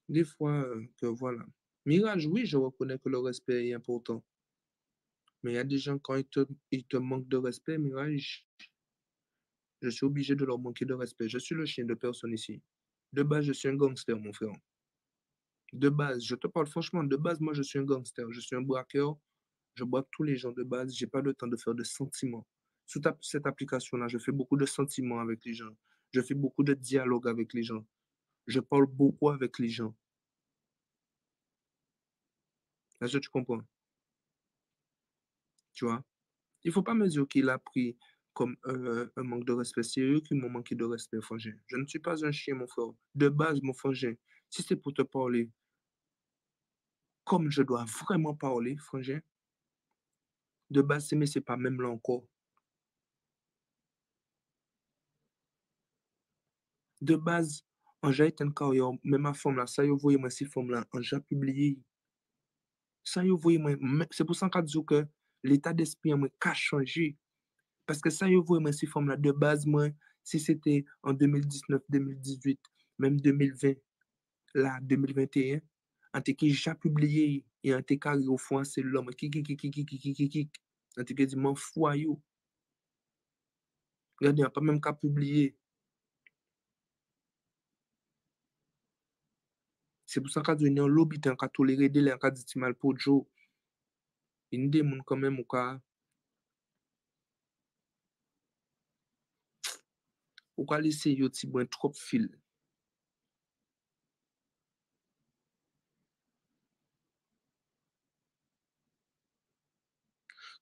Des fois, que voilà. Mirage, oui, je reconnais que le respect est important, mais il y a des gens, quand ils te manquent de respect, Mirage, je suis obligé de leur manquer de respect. Je suis le chien de personne ici. De base, je suis un gangster, mon frère. De base, je te parle franchement, de base, moi, je suis un gangster, je suis un braqueur, je braque tous les gens de base, j'ai pas le temps de faire de sentiments. Sous cette application-là, je fais beaucoup de sentiments avec les gens. Je fais beaucoup de dialogue avec les gens. Je parle beaucoup avec les gens. Est-ce que tu comprends? Tu vois? Il faut pas me dire qu'il a pris comme, un manque de respect. C'est eux qui m'ont manqué de respect, frangin. Je ne suis pas un chien, mon frère. De base, mon frangin, si c'est pour te parler comme je dois vraiment parler, frangin, de base, c'est mais c'est pas même là encore. De base, an ja eten karyon, men ma fom la, sa yo voye mwen si fom la, an ja publiye, sa yo voye mwen, se pou san ka diyo ke l'état d'esprit an mwen ka chanje, paske sa yo voye mwen si fom la, de base mwen, si sete an 2019, 2018, menm 2020, la 2021, an te ki ja publiye, e an te kari yo fwa se lom, kikikikikikikikikik, an te ke di man fwa yo, gade an pa menm ka publiye, se pou san ka diyo, nan lobi te an ka tolere de le an ka di ti mal po Joe, in de moun kan menm ou ka lese yo ti mwen trop fil.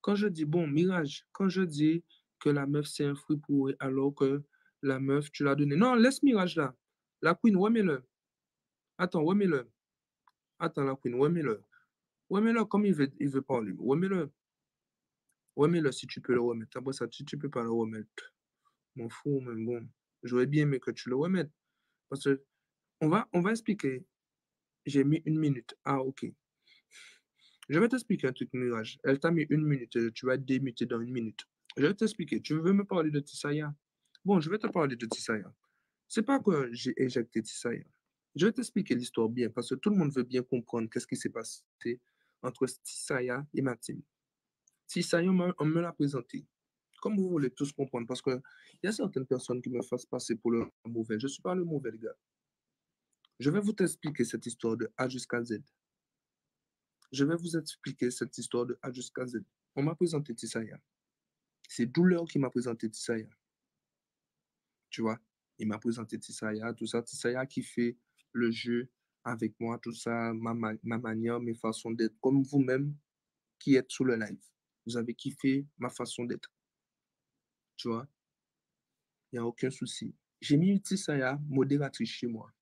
Quand je dis, bon, Mirage, quand je dis que la meuf c'est un fruit pourri, alors que la meuf, tu l'as donné. Non, laisse Mirage là. La Queen, remets-le. Attends, remets-le. Attends, la Queen, remets-le. Remets-le comme il veut parler. Remets-le. Remets-le si tu peux le remettre. Après ça, si tu peux pas le remettre, m'en fous, mais bon. J'aurais bien aimé que tu le remettes. Parce que on va expliquer. J'ai mis 1 minute. Ah, ok. Je vais t'expliquer un truc, Mirage. Elle t'a mis 1 minute. Tu vas être démuté dans 1 minute. Je vais t'expliquer. Tu veux me parler de Tisaya? Bon, je vais te parler de Tisaya. C'est pas que j'ai éjecté Tisaya. Je vais t'expliquer l'histoire bien, parce que tout le monde veut bien comprendre qu'est-ce qui s'est passé entre Tisaya et Maxime. Tisaya, on me l'a présenté. Comme vous voulez tous comprendre, parce qu'il y a certaines personnes qui me fassent passer pour le mauvais. Je ne suis pas le mauvais gars. Je vais vous expliquer cette histoire de A jusqu'à Z. Je vais vous expliquer cette histoire de A jusqu'à Z. On m'a présenté Tisaya. C'est Douleur qui m'a présenté Tisaya. Tu vois? Il m'a présenté Tisaya, tout ça. Tisaya qui fait le jeu avec moi, tout ça, ma manière, mes façons d'être, comme vous-même qui êtes sur le live. Vous avez kiffé ma façon d'être, tu vois? Il n'y a aucun souci. J'ai mis Tisaya modératrice chez moi.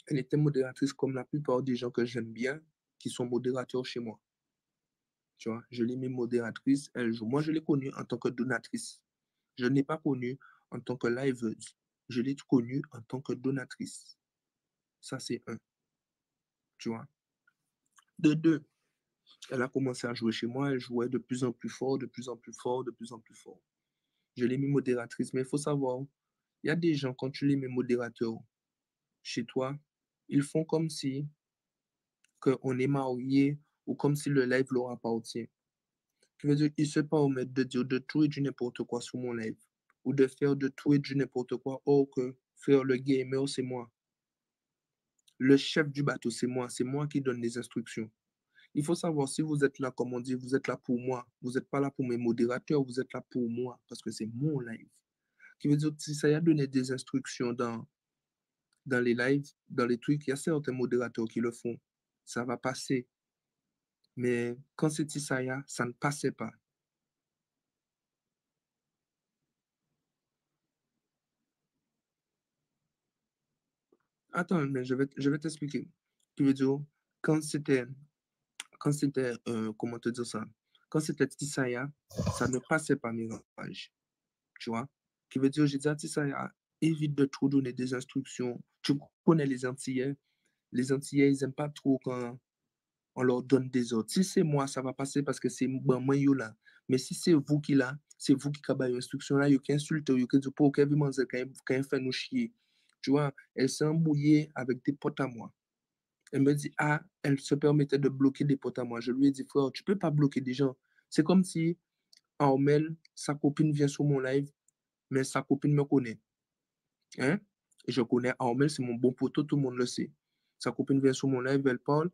Elle était modératrice comme la plupart des gens que j'aime bien, qui sont modérateurs chez moi. Tu vois? Je l'ai mis modératrice, elle joue. Moi, je l'ai connue en tant que donatrice. Je ne l'ai pas connue en tant que liveuse. Je l'ai connue en tant que donatrice. Ça, c'est un, tu vois. De deux, elle a commencé à jouer chez moi. Elle jouait de plus en plus fort, de plus en plus fort, de plus en plus fort. Je l'ai mis modératrice, mais il faut savoir, il y a des gens, quand tu les mets modérateurs chez toi, ils font comme si qu'on est marié ou comme si le live leur appartient. Je veux dire, ils se permettent de dire de tout et du n'importe quoi sur mon live. Ou de faire de tout et du n'importe quoi. Or que faire le gamer, c'est moi. Le chef du bateau, c'est moi. C'est moi qui donne les instructions. Il faut savoir, si vous êtes là, comme on dit, vous êtes là pour moi. Vous n'êtes pas là pour mes modérateurs, vous êtes là pour moi. Parce que c'est mon live. Qui veut dire, si ça y a donné des instructions dans les lives, dans les trucs, il y a certains modérateurs qui le font. Ça va passer. Mais quand c'est Tisaya, ça ne passait pas. Attends, mais je vais t'expliquer. Tu veux dire, quand c'était, comment te dire ça? Quand c'était Tisaya, ça ne passait pas Mirage, tu vois? Qui veut dire, j'ai dit à Tisaya, évite de trop donner des instructions. Tu connais les Antillais, ils n'aiment pas trop quand on leur donne des ordres. Si c'est moi, ça va passer parce que c'est ben, moi yo là. Mais si c'est vous qui là, c'est vous qui avez l'instruction là, il qui insulte, il qui dit pour Kevin Manzel quand il fait nous chier. Tu vois, elle s'est embrouillée avec des potes à moi. Elle me dit, ah, elle se permettait de bloquer des potes à moi. Je lui ai dit, frère, tu peux pas bloquer des gens. C'est comme si Armel, sa copine vient sur mon live, mais sa copine me connaît. Hein? Et je connais Armel, c'est mon bon poteau, tout le monde le sait. Sa copine vient sur mon live, elle parle,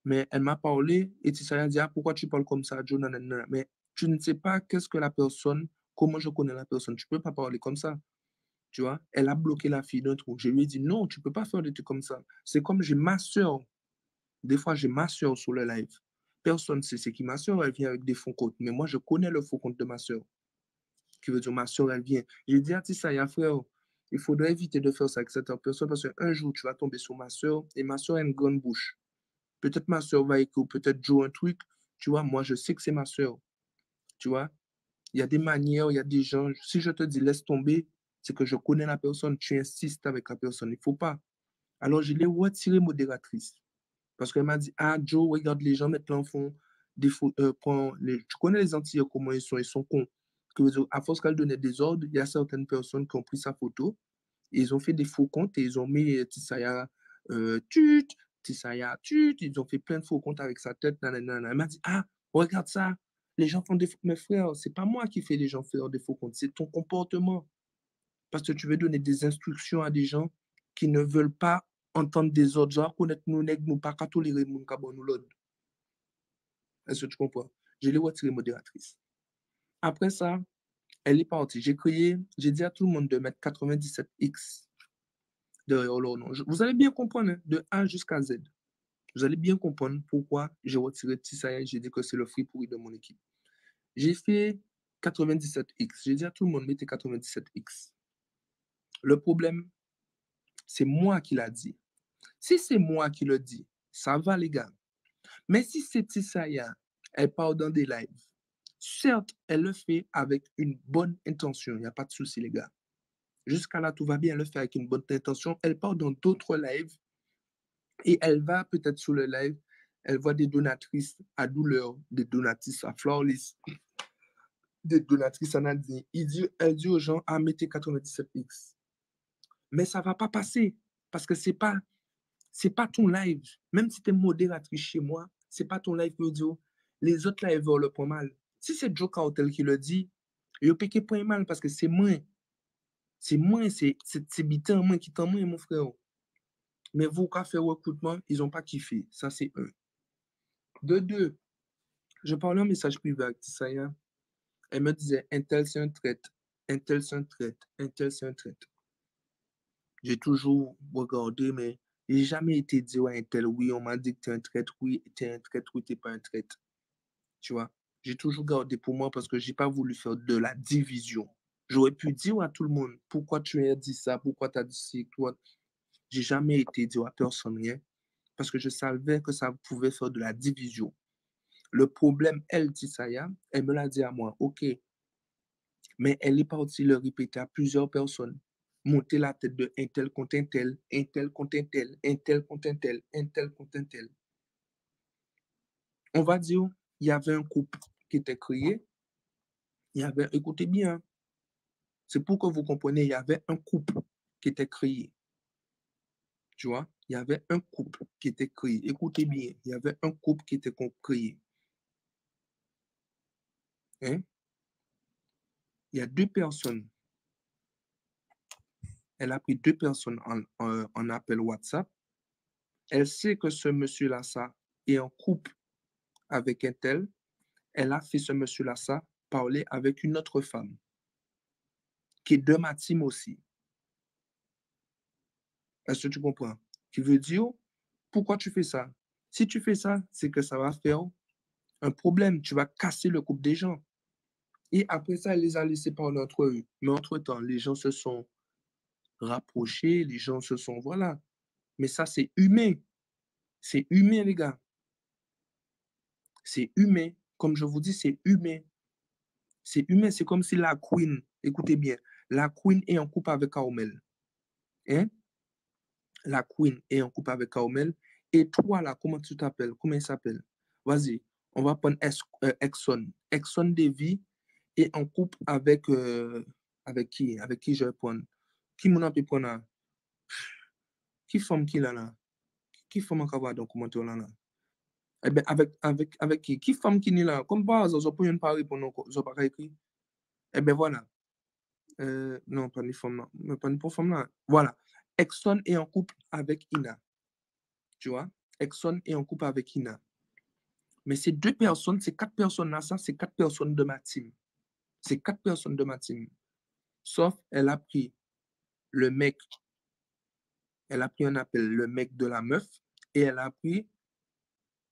mais elle m'a parlé, et Tissaya dit, ah, pourquoi tu parles comme ça, Joe, nanana. Mais tu ne sais pas qu'est-ce que la personne, comment je connais la personne. Tu peux pas parler comme ça. Tu vois? Elle a bloqué la fille d'un trou. Je lui ai dit, non, tu peux pas faire des trucs comme ça. C'est comme j'ai ma soeur. Des fois, j'ai ma soeur sur le live. Personne ne sait c'est qui ma soeur, elle vient avec des faux comptes. Mais moi, je connais le faux compte de ma soeur. Qui veut dire, ma soeur, elle vient. J'ai dit à Tissaya, frère, il faudrait éviter de faire ça avec cette personne parce qu'un jour, tu vas tomber sur ma soeur et ma soeur a une grande bouche. Peut-être ma soeur va écouter, peut-être jouer un truc. Tu vois, moi, je sais que c'est ma soeur. Tu vois, il y a des manières, il y a des gens. Si je te dis laisse tomber, c'est que je connais la personne. Tu insistes avec la personne. Il ne faut pas. Alors, je l'ai retiré modératrice. Parce qu'elle m'a dit, ah, Joe, regarde, les gens maintenant font des faux, tu connais les Antillais, comment ils sont cons. Que veut dire, à force qu'elle donnait des ordres, il y a certaines personnes qui ont pris sa photo, et ils ont fait des faux comptes et ils ont mis Tissaya tut, Tissaya tut, ils ont fait plein de faux comptes avec sa tête. Nanana. Elle m'a dit, ah, regarde ça, les gens font des faux. Mes frères, c'est pas moi qui fais les gens faire des faux comptes, c'est ton comportement. Parce que tu veux donner des instructions à des gens qui ne veulent pas entendre des autres gens, connaître nous, nègres, nous, pas qu'à tolérer mon cabon, nous, l'autre. Est-ce que tu comprends? Je l'ai retiré modératrice. Après ça, elle est partie. J'ai crié, j'ai dit à tout le monde de mettre 97X derrière leur nom. Vous allez bien comprendre, hein, de A jusqu'à Z. Vous allez bien comprendre pourquoi j'ai retiré Tissaya et j'ai dit que c'est le free pourri de mon équipe. J'ai fait 97X. J'ai dit à tout le monde, mettez 97X. Le problème, c'est moi qui l'a dit. Si c'est moi qui le dis, ça va, les gars. Mais si c'est Tissaya, elle part dans des lives. Certes, elle le fait avec une bonne intention. Il n'y a pas de souci, les gars. Jusqu'à là, tout va bien. Elle le fait avec une bonne intention. Elle part dans d'autres lives et elle va peut-être sur le live. Elle voit des donatrices à douleur, des donatrices à Flawless, des donatrices à Nadine. Elle dit aux gens, ah, mettez 97X. Mais ça ne va pas passer parce que c'est pas ton live. Même si tu es modératrice chez moi, c'est pas ton live audio. Les autres live le point mal. Si c'est Joe Cartel qui le dit, il pique point mal parce que c'est moi. C'est moi, c'est bitin moi qui t'en moi, mon frère. Mais vous, qui fait recrutement, ils n'ont pas kiffé. Ça, c'est un. De deux, je parlais en message privé avec Tissaya. Elle me disait, un tel, c'est un traite. Un tel, c'est un traite. Un tel, c'est un traite. J'ai toujours regardé, mais j'ai jamais été dit, ouais, un tel, oui, on m'a dit que t'es un traître, oui, t'es un traître, oui, t'es pas un traître. Tu vois, j'ai toujours gardé pour moi parce que j'ai pas voulu faire de la division. J'aurais pu dire à tout le monde, pourquoi tu as dit ça, pourquoi tu as dit ça, toi. J'ai jamais été dire à personne rien parce que je savais que ça pouvait faire de la division. Le problème, elle, Tissaya, elle me l'a dit à moi, ok, mais elle est partie le répéter à plusieurs personnes. Monter la tête de un tel contre un tel, un tel contre un tel, un tel contre un tel, un tel contre un tel. On va dire, il y avait un couple qui était créé. Il y avait, écoutez bien, c'est pour que vous compreniez, il y avait un couple qui était créé. Tu vois, il y avait un couple qui était créé. Écoutez bien, il y avait un couple qui était créé. Hein? Il y a deux personnes. Elle a pris deux personnes en appel WhatsApp. Elle sait que ce monsieur-là, ça, est en couple avec un tel. Elle a fait ce monsieur-là, ça, parler avec une autre femme, qui est de ma team aussi. Est-ce que tu comprends? Qui veut dire, pourquoi tu fais ça? Si tu fais ça, c'est que ça va faire un problème. Tu vas casser le couple des gens. Et après ça, elle les a laissés parler entre eux. Mais entre-temps, les gens se sont rapprochés, les gens se sont, voilà. Mais ça, c'est humain. C'est humain, les gars. C'est humain. Comme je vous dis, c'est humain. C'est humain. C'est comme si la queen, écoutez bien, la queen est en couple avec Carmel. Hein? La queen est en couple avec Carmel. Et toi, là, comment tu t'appelles? Comment il s'appelle? Vas-y, on va prendre Exxon. Exxon Davy est en couple avec qui? Avec qui je vais prendre? Qui m'en a pu prendre? Qui femme qui là là? Qui femme qui va dans commentaire là? Eh ben, avec qui? Qui femme qui n'est là? Comme par hasard, je peux pas répondre, je pas écrit. Eh ben voilà. Non, pas ni femme là. Mais pas ni pour femme là. Voilà. Exxon est en couple avec Ina. Tu vois? Exxon est en couple avec Ina. Mais ces 2 personnes, ces 4 personnes-là, ça, c'est 4 personnes de ma team. C'est 4 personnes de ma team. Sauf, elle a pris le mec, elle a pris un appel, le mec de la meuf, et elle a pris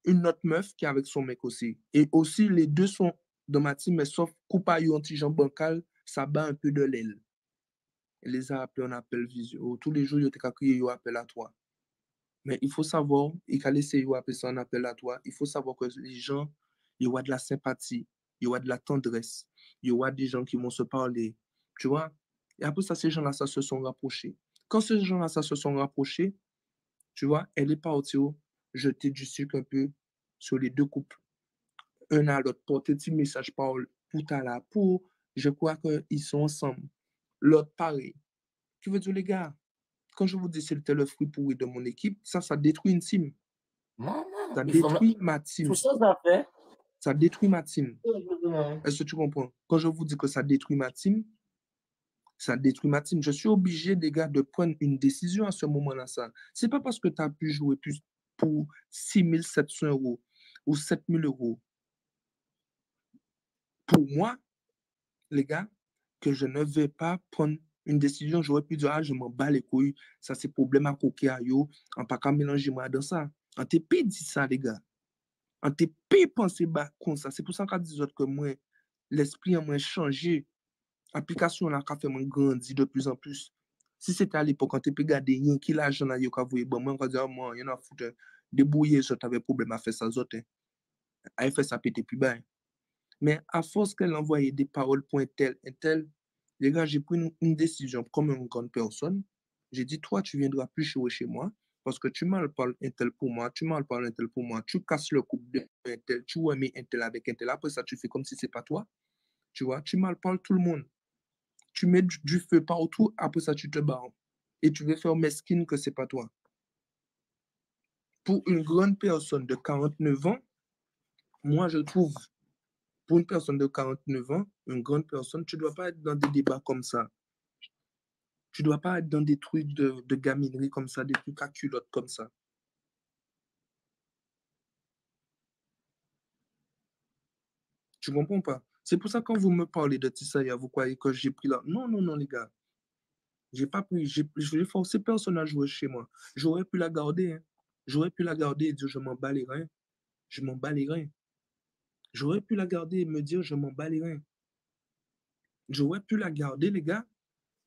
une autre meuf qui est avec son mec aussi. Et aussi, les deux sont dans ma team, mais sauf coupa un petit Jean bancal, ça bat un peu de l'aile. Elle les a appelés en appel visio. Tous les jours, ils ont crié un appel à toi. Mais il faut savoir, il faut laisser appeler ça un appel à toi. Il faut savoir que les gens, il y a de la sympathie, il y a de la tendresse, il y a des gens qui vont se parler. Tu vois? Et après ça, ces gens-là, ça se sont rapprochés. Quand ces gens-là, ça se sont rapprochés, tu vois, elle est partie jeter du sucre un peu sur les deux couples. Un à l'autre, porter des messages pour ta là, pour, je crois qu'ils sont ensemble. L'autre, pareil. Tu veux dire, les gars, quand je vous dis que c'était le fruit pourri de mon équipe, ça détruit une team. Non, Ça il faut détruit ma team. tout ça, ça fait. Ça détruit ma team. Exactement. Est-ce que tu comprends? Quand je vous dis que ça détruit ma team, ça détruit ma team. Je suis obligé, les gars, de prendre une décision à ce moment-là. C'est pas parce que tu as pu jouer plus pour 6 700 € ou 7 000 €. Pour moi, les gars, que je ne vais pas prendre une décision. J'aurais pu dire, ah, je m'en bats les couilles. Ça, c'est problème à coquer à yo. On pas qu'à mélanger moi dans ça. On t'a pas dit ça, les gars. On t'a pas pensé bas comme ça. C'est pour ça qu'on dit que moi, l'esprit a moins changé. Application là, a fait moins grandir de plus en plus. Si c'était à l'époque, quand tu peux garder rien qui l'argent là, yo ka voye bon, moi, on va dire, oh, moi, y'en a foutu. Débrouiller, ça, t'avais problème à faire ça, autres. À faire ça péter plus bas. Mais à force qu'elle envoyait des paroles pour un tel, les gars, j'ai pris une décision comme une grande personne. J'ai dit, toi, tu viendras plus jouer chez moi parce que tu mal parles un tel pour moi, tu mal parles un tel pour moi, tu casses le couple de un tel, tu remets un tel avec un tel. Après ça, tu fais comme si c'est pas toi. Tu vois, tu mal parles tout le monde. Tu mets du feu partout, après ça, tu te barres. Et tu veux faire mesquine que c'est pas toi. Pour une grande personne de 49 ans, moi, je trouve, pour une personne de 49 ans, une grande personne, tu ne dois pas être dans des débats comme ça. Tu ne dois pas être dans des trucs de gaminerie comme ça, des trucs à culotte comme ça. Tu comprends pas? C'est pour ça que quand vous me parlez de Tissaya, vous croyez que j'ai pris là. Non, non, non, les gars. J'ai pas pris. Je vais forcer personne à jouer chez moi. J'aurais pu la garder. Hein. J'aurais pu la garder et dire je m'en bats les reins. Je m'en bats les reins. J'aurais pu la garder et me dire je m'en bats les reins. J'aurais pu la garder, les gars,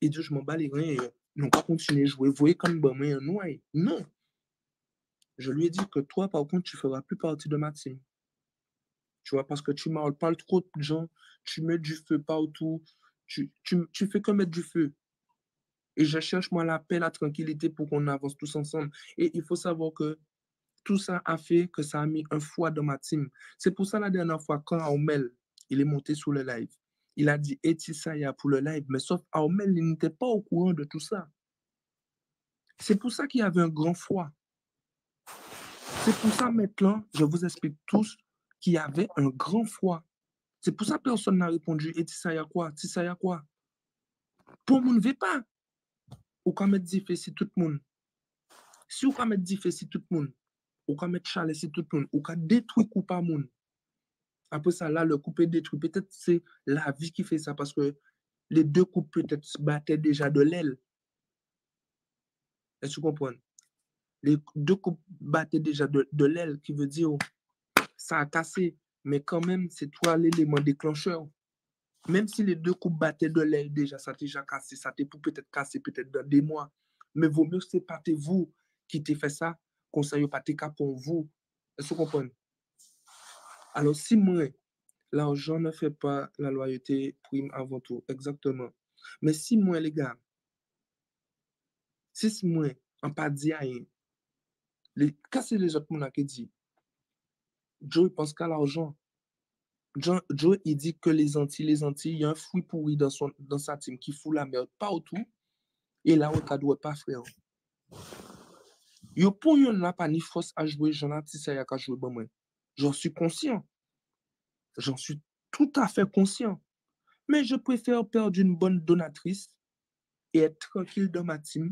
et dire je m'en bats les reins et non pas continuer à jouer. Vous voyez comme bon, mais non. Je lui ai dit que toi, par contre, tu feras plus partie de ma team. Tu vois, parce que tu m'en parles trop de gens, tu mets du feu partout, tu fais que mettre du feu. Et je cherche, moi, la paix, la tranquillité pour qu'on avance tous ensemble. Et il faut savoir que tout ça a fait que ça a mis un foie dans ma team. C'est pour ça, la dernière fois, quand Aomel, il est monté sur le live, il a dit Etisaya pour le live, mais sauf Aomel, il n'était pas au courant de tout ça. C'est pour ça qu'il y avait un grand foie. C'est pour ça, maintenant, je vous explique tous qu'il y avait un grand foie. C'est pour ça que personne n'a répondu Etisaya quoi? Tisaya quoi? Pour le monde ne veut pas. Ou quand mettre difficile tout le monde. Si on mettre difficile tout le monde, ou quand mettre chalet tout le monde, ou quand détruire coup par monde. Après ça, là, le couple est détruit. Peut-être c'est la vie qui fait ça parce que les deux couples peut-être se battaient déjà de l'aile. Est-ce que tu comprends? Les deux couples battaient déjà de l'aile, qui veut dire ça a cassé. Mais quand même, c'est toi l'élément déclencheur. Même si les deux couples battaient de l'aile déjà, ça a déjà cassé. Ça t'est pour peut-être casser peut-être dans des mois. Mais vaut mieux que c'est pas vous qui t'ai fait ça, qu'on ne pas tes cas pour vous. Est-ce que tu comprends? Alors, si moi, l'argent ne fait pas la loyauté prime avant tout, exactement. Mais si moi, les gars, si moi, on pas dit rien, qu'est-ce que les autres gens qui disent? Joe, il pense qu'à l'argent. Joe, il dit que les Antilles, il y a un fruit pourri dans sa team qui fout la merde partout. Et là, on ne doit pas, frère. Yo pour yon n'a pas ni force à jouer, j'en ai ça y a qu'à jouer bon moi. J'en suis conscient. J'en suis tout à fait conscient. Mais je préfère perdre une bonne donatrice et être tranquille dans ma team,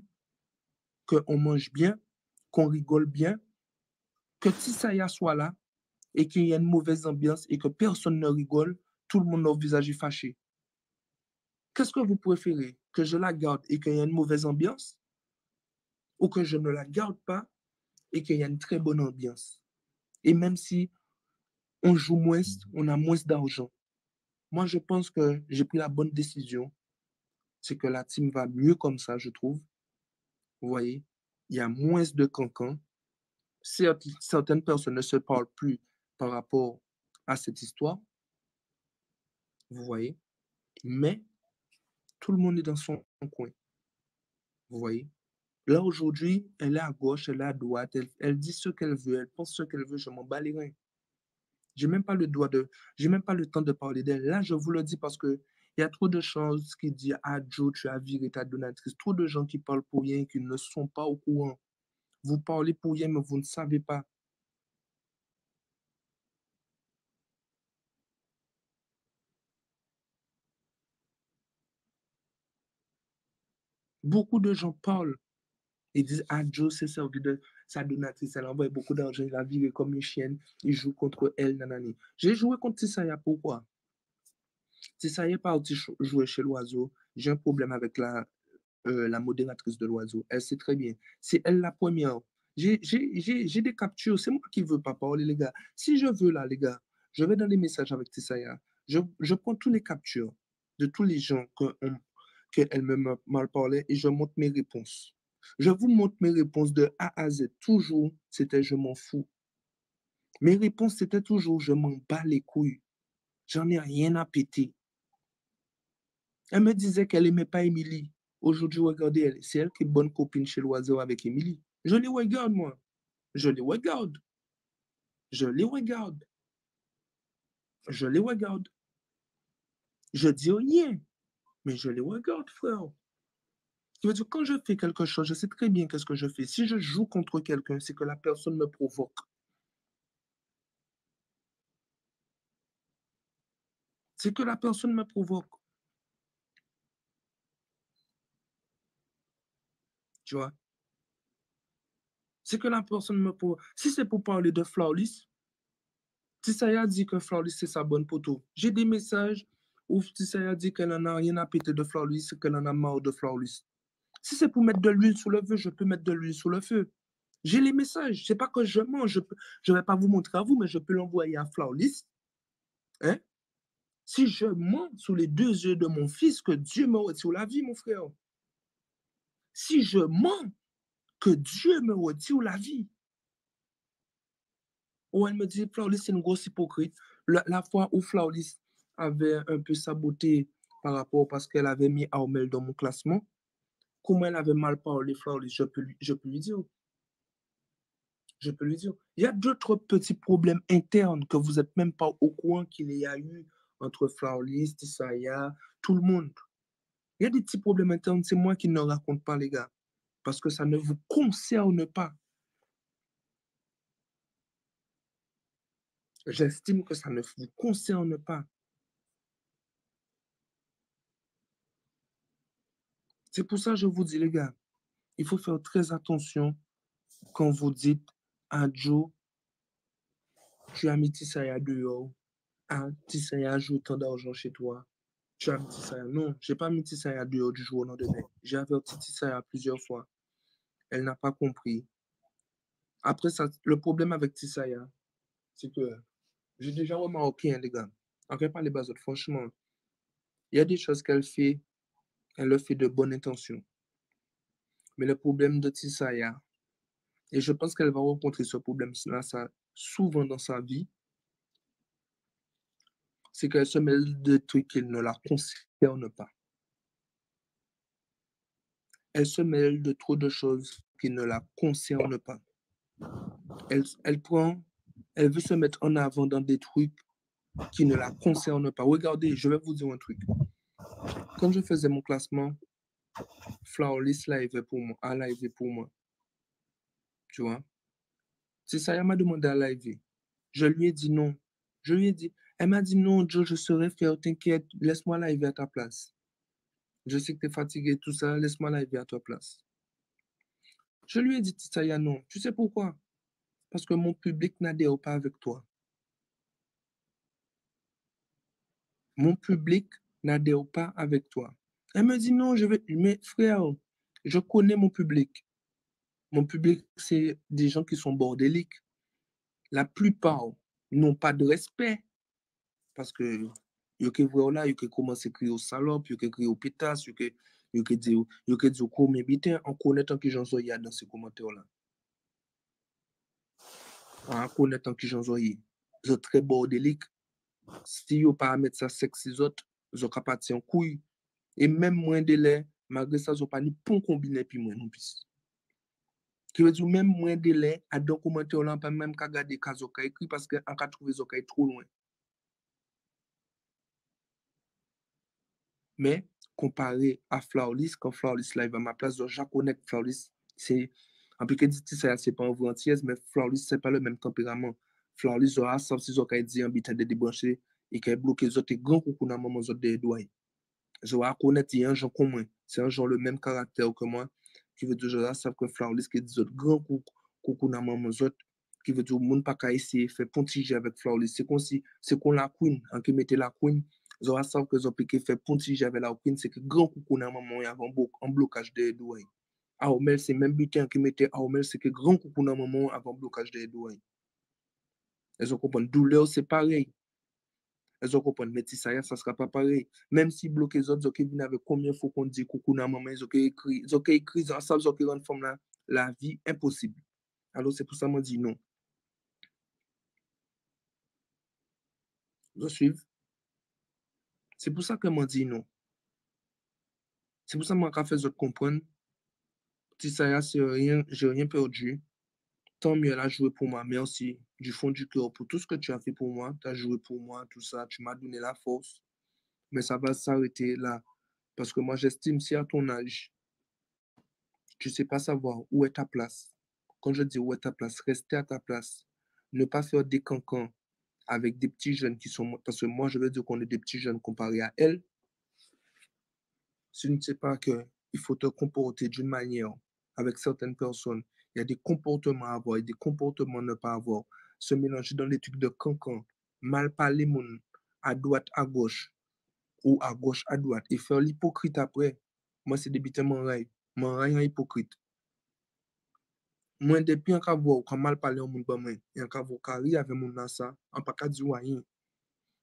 qu'on mange bien, qu'on rigole bien, que Tissaya soit là et qu'il y ait une mauvaise ambiance et que personne ne rigole, tout le monde a le visage fâché. Qu'est-ce que vous préférez? Que je la garde et qu'il y ait une mauvaise ambiance? Ou que je ne la garde pas et qu'il y ait une très bonne ambiance? Et même si on joue moins, on a moins d'argent. Moi, je pense que j'ai pris la bonne décision. C'est que la team va mieux comme ça, je trouve. Vous voyez, il y a moins de cancans. Certaines personnes ne se parlent plus par rapport à cette histoire. Vous voyez, mais tout le monde est dans son coin. Vous voyez, là aujourd'hui, elle est à gauche, elle est à droite, elle dit ce qu'elle veut, elle pense ce qu'elle veut, je m'en bats les reins. J'ai même pas le droit de, j'ai même pas le temps de parler d'elle. Là, je vous le dis parce que il y a trop de choses qui disent ah Joe, tu as viré ta donatrice. Trop de gens qui parlent pour rien et qui ne sont pas au courant. Vous parlez pour rien, mais vous ne savez pas. Beaucoup de gens parlent et disent ah Joe s'est servi de sa donatrice, elle envoie beaucoup d'argent, il a viré comme une chienne, il joue contre elle, nanani. J'ai joué contre Tissaya, pourquoi? Tissaya est parti jouer chez l'oiseau. J'ai un problème avec la modératrice de l'oiseau. Elle sait très bien. C'est elle la première. J'ai des captures. C'est moi qui ne veux pas parler, les gars. Si je veux, là, les gars, je vais dans les messages avec Tissaya. Je prends tous les captures de tous les gens qu'elle me mal parlait et je montre mes réponses. Je vous montre mes réponses de A à Z. Toujours, c'était je m'en fous. Mes réponses, c'était toujours je m'en bats les couilles. J'en ai rien à péter. Elle me disait qu'elle n'aimait pas Émilie. Aujourd'hui, regardez, c'est elle qui est bonne copine chez l'oiseau avec Émilie. Je les regarde, moi. Je les regarde. Je les regarde. Je les regarde. Je dis rien, mais je les regarde, frère. Je veux dire, quand je fais quelque chose, je sais très bien qu'est-ce que je fais. Si je joue contre quelqu'un, c'est que la personne me provoque. C'est que la personne me provoque. Tu vois? C'est que la personne me provoque. Si c'est pour parler de Flawless, Tissaya dit que Flawless, c'est sa bonne poteau. J'ai des messages où Tissaya dit qu'elle n'en a rien à péter de Flawless, qu'elle en a marre de Flawless. Si c'est pour mettre de l'huile sous le feu, je peux mettre de l'huile sous le feu. J'ai les messages. C'est pas que je mens. Je ne vais pas vous montrer à vous, mais je peux l'envoyer à Flawless. Hein? Si je mens sous les deux yeux de mon fils, que Dieu me retire la vie, mon frère. Si je mens, que Dieu me retire la vie. Ou elle me dit, Flawless, c'est une grosse hypocrite. La fois où Flawless avait un peu saboté par rapport parce qu'elle avait mis Armel dans mon classement, comment elle avait mal parlé, Flawless, je peux lui dire. Je peux lui dire. Il y a d'autres petits problèmes internes que vous n'êtes même pas au courant qu'il y a eu entre Flawless, Tissaya, tout le monde. Il y a des petits problèmes internes, c'est moi qui ne raconte pas, les gars. Parce que ça ne vous concerne pas. J'estime que ça ne vous concerne pas. C'est pour ça que je vous dis, les gars, il faut faire très attention quand vous dites à Joe, tu as mis Tissaya dehors. Ah, Tissaya a joué tant d'argent chez toi. Tu as mis Tissaya. Non, je n'ai pas mis Tissaya dehors du jour au lendemain. J'ai averti Tissaya plusieurs fois. Elle n'a pas compris. Après ça, le problème avec Tissaya, c'est que j'ai déjà remarqué, hein, les gars. En fait, pas les bases, franchement, il y a des choses qu'elle fait, elle le fait de bonne intention. Mais le problème de Tissaya, et je pense qu'elle va rencontrer ce problème-là souvent dans sa vie, c'est qu'elle se mêle de trucs qui ne la concernent pas. Elle se mêle de trop de choses qui ne la concernent pas. Elle veut se mettre en avant dans des trucs qui ne la concernent pas. Regardez, je vais vous dire un truc. Quand je faisais mon classement, Flawless live pour moi, a live pour moi. tu vois. Tissaya m'a demandé à l'arriver. Je lui ai dit non. Je lui ai dit, elle m'a dit non, Joe, je serai fier, t'inquiète, laisse-moi l'arriver à ta place. Je sais que tu es fatigué, tout ça, laisse-moi l'arriver à ta place. Je lui ai dit, Tissaya, non. Tu sais pourquoi? Parce que mon public n'adhère pas avec toi. Mon public n'adhère pas avec toi. Elle me dit non, je vais. Mais frère, je connais mon public. Mon public, c'est des gens qui sont bordéliques. La plupart n'ont pas de respect parce que yo ke vwe là, yo ke commence crier au salope, yo ke crier au pétasse, yo ke di combien bitin, on connaît tant que j'en sois dans ces commentaires là. On connaît tant que j'en sois. C'est très bordélique. Si yo pas mettre ça sexy autres, yo ka parti en couille. Et même moins de lait, malgré ça, yo pas ni pon combiné puis moins non plus. Qui veut dire même moins de lait, à dans commentaire là, pas même qu'à garder cas yo ka écrit parce que on ka trouver yo ka trop loin. Mais comparé à Flawless, quand Flawless live à ma place, je connais que Flawless, c'est un peu que dit ça, c'est pas un vrai entière, mais Flawless, c'est pas le même tempérament. Flawless, sauf si vous avez dit un bitin de débrancher et qu'il a bloqué les autres grands coucou dans le moment où des doigts. Je reconnais qu'il y a un genre comme moi, c'est un genre le même caractère que moi, qui veut dire, je sais que Flawless, qui dit autres grands coucou dans le moment où qui veut dire, le monde pas qu'à essayer de faire pontiger avec Flawless. C'est comme si, c'est qu'on la queen, en qui mettait la queen, zo a sav que zo piqué fait pontige avec la queen, c'est que grand coucou dans moment y avait un blocage des doigts. Aomel c'est même butin qui mettait Aomel c'est que grand coucou dans moment avant blocage des doigts. Elles ont compris douleur c'est pareil. Elles ont compris mais ça sera pas pareil. Même si bloqué les autres qui viennent avec combien faut qu'on dit coucou dans moment ils ont écrit ça savent qu'ils rendent forme la vie impossible. Alors c'est pour ça moi dit non. Je suis. C'est pour ça que moi dit non. C'est pour ça que moi fait autres comprendre. Tissaya, c'est rien, j'ai rien perdu. Tant mieux, elle a joué pour moi. Merci du fond du cœur pour tout ce que tu as fait pour moi. Tu as joué pour moi, tout ça. Tu m'as donné la force. Mais ça va s'arrêter là. Parce que moi, j'estime si à ton âge, tu ne sais pas savoir où est ta place. Quand je dis où est ta place, rester à ta place. Ne pas faire des cancans avec des petits jeunes qui sont. Parce que moi, je veux dire qu'on est des petits jeunes comparés à elle. Si tu ne sais pas qu'il faut te comporter d'une manière avec certaines personnes, il y a des comportements à avoir et des comportements à ne pas avoir. Se mélanger dans les trucs de cancan, mal parler moun à droite, à gauche, ou à gauche, à droite, et faire l'hypocrite après. Moi, c'est débuter mon rail en hypocrite. Moi, depuis un cas voir, quand mal parler au monde, et un cas voir carré avec mon dans ça, en pas qu'à dire rien.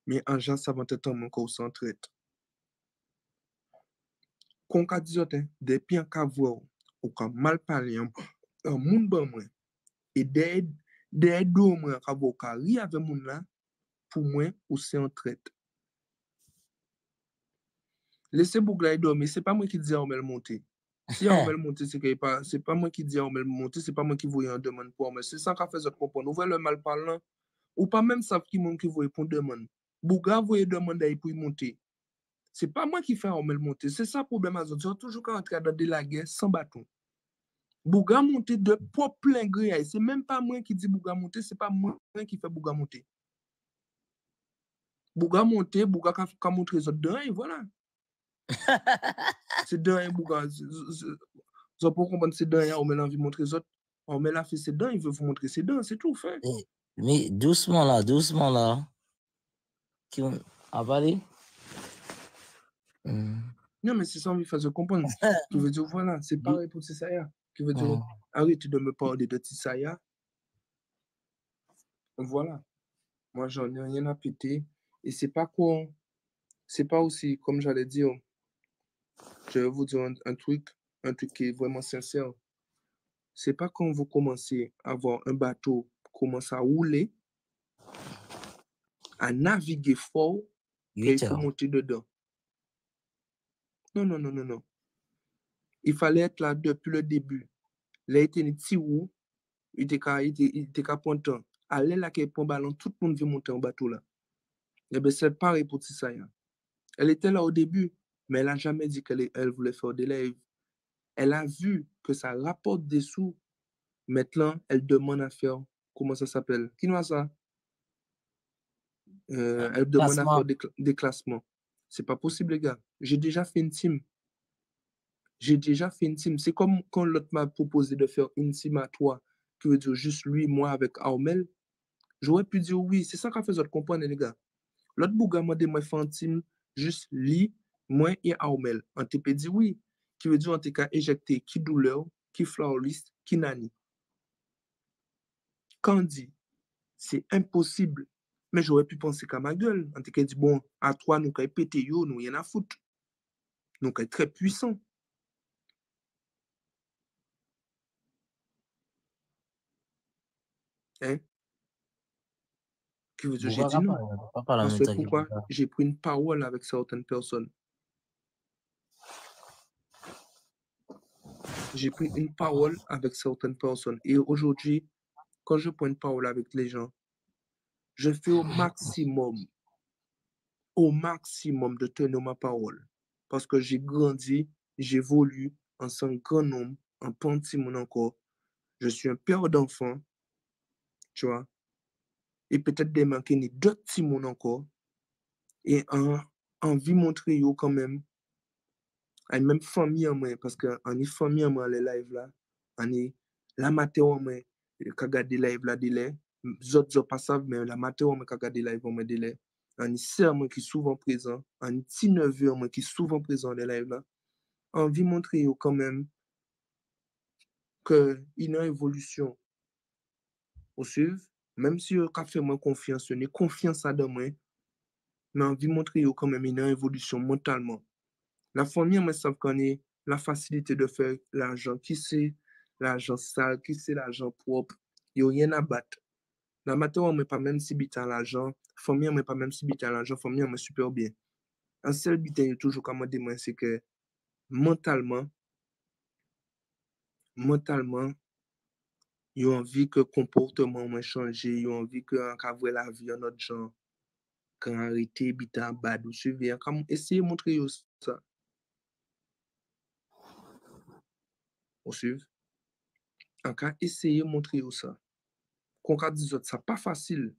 Mais en gens savant être mon corps sans traite. Qu'on ka dit depuis un cas voir, ou quand mal parler, un monde ban moi, et des deux moi, ka voir carré avec mon là, pour moi, ou c'est en traite. Laissez Bougla dormir, c'est pas moi qui dis à Omel monter. Si Omel monter, c'est pas moi qui dis à Omel monter, c'est pas moi qui voyais en demande pour Omel. C'est ça qu'a fait autres comprendre. Vous voyez le mal parlant, ou pas même savent qui monde qui voyait pour demande. Bougla voyait demander pour monter. C'est pas moi qui fais Omel monter. C'est ça le problème à autres. Ils ont toujours qu'à entrer dans de la guerre sans bâton. Bouga monter de propre plein gré. C'est même pas moi qui dis Bouga monter, c'est pas moi qui fait Bouga monter. Bouga monter, Bouga ka montrer les autres dedans et voilà. C'est dedans et Bouga. Vous pour comprendre c'est dedans, on met l'envie de montrer les autres. On met la fait ses dents, il veut vous montrer ses dents, c'est tout fait. Mais doucement là. Qui on a parlé? Non, mais c'est ça, on lui fait comprendre. Qui veut dire, voilà, c'est pareil pour Tissaya. Qui veut dire, arrête de me parler de Tissaya. Voilà. Moi, j'en ai rien à péter. Et c'est pas quoi. C'est pas aussi, comme j'allais dire, je vais vous dire un truc qui est vraiment sincère. C'est pas quand vous commencez à avoir un bateau commence à rouler, à naviguer fort, qu'il faut monter dedans. Non. Il fallait être là depuis le début. Là, il était un petit roux, il était qu'à pointant. Aller là, qu'il prend ballon, tout le monde veut monter en bateau là. Et bien, c'est pareil pour Tissaya. Elle était là au début, mais elle n'a jamais dit qu'elle voulait faire des lives. Elle a vu que ça rapporte des sous. Maintenant, elle demande à faire, comment ça s'appelle? Qui nous a ça? Elle demande à Classement. faire des classements. C'est pas possible, les gars. J'ai déjà fait une team. J'ai déjà fait une team. C'est comme quand l'autre m'a proposé de faire une team à toi, qui veut dire juste lui, moi avec Armel. J'aurais pu dire oui. C'est ça qu'a fait autres comprendre, les gars. L'autre bouga m'a dit, moi, faire une team, juste lui, moi et Armel. On t'a dit oui. Qui veut dire, on t'a éjecté qui douleur, qui flawlist, qui nani. Candy, c'est impossible. Mais j'aurais pu penser qu'à ma gueule. On t'a dit, bon, à toi, nous, quand pété yo, nous, rien à foutre. Nous, quand très puissant. Hein? Qui veut dire, j'ai Bouga dit non. pas parler en Parce même que temps que pourquoi? Bouga. J'ai pris une parole avec certaines personnes. J'ai pris une parole avec certaines personnes. Et aujourd'hui, quand je prends une parole avec les gens, je fais au maximum de tenir ma parole. Parce que j'ai grandi, j'évolue en tant que grand homme, en petit monde encore. Je suis un père d'enfants, tu vois. Et peut-être des manquer ni d'autres petits monde encore. Et envie montrer yo quand même à même famille en moi, parce qu'on est famille en moi, les lives là. On est la matin en moi, qui regarde les lives là, délai. Autres pas savent, mais la matin en moi, qui regarde les lives en moi, délai. On est sœur moi qui est souvent présent. On est petit neveu en moi qui est souvent présent dans les lives là. On veut montrer quand même qu'il y a une évolution. Vous suivez? Même si on fait moi confiance, on est confiance à dans moi, mais on veut montrer quand même une évolution mentalement. La famille, moi, savent qu'on est la facilité de faire l'argent. Qui c'est l'argent sale, qui c'est l'argent propre. Il n'y a rien à battre. La matin, on ne met pas même si bit à l'argent. Famille, on ne met pas même si bit à l'argent. Famille, on met super bien. Un seul bit, il y a toujours comme on dit, c'est que mentalement, ils ont envie que le comportement soit changé. Ils ont envie que la vie en notre genre, qu'on arrête bit à bad ou suivre. Comme essayer de montrer ça. Vous suivez? On va essayer de montrer ça. Qu'on va dire ça, pas facile.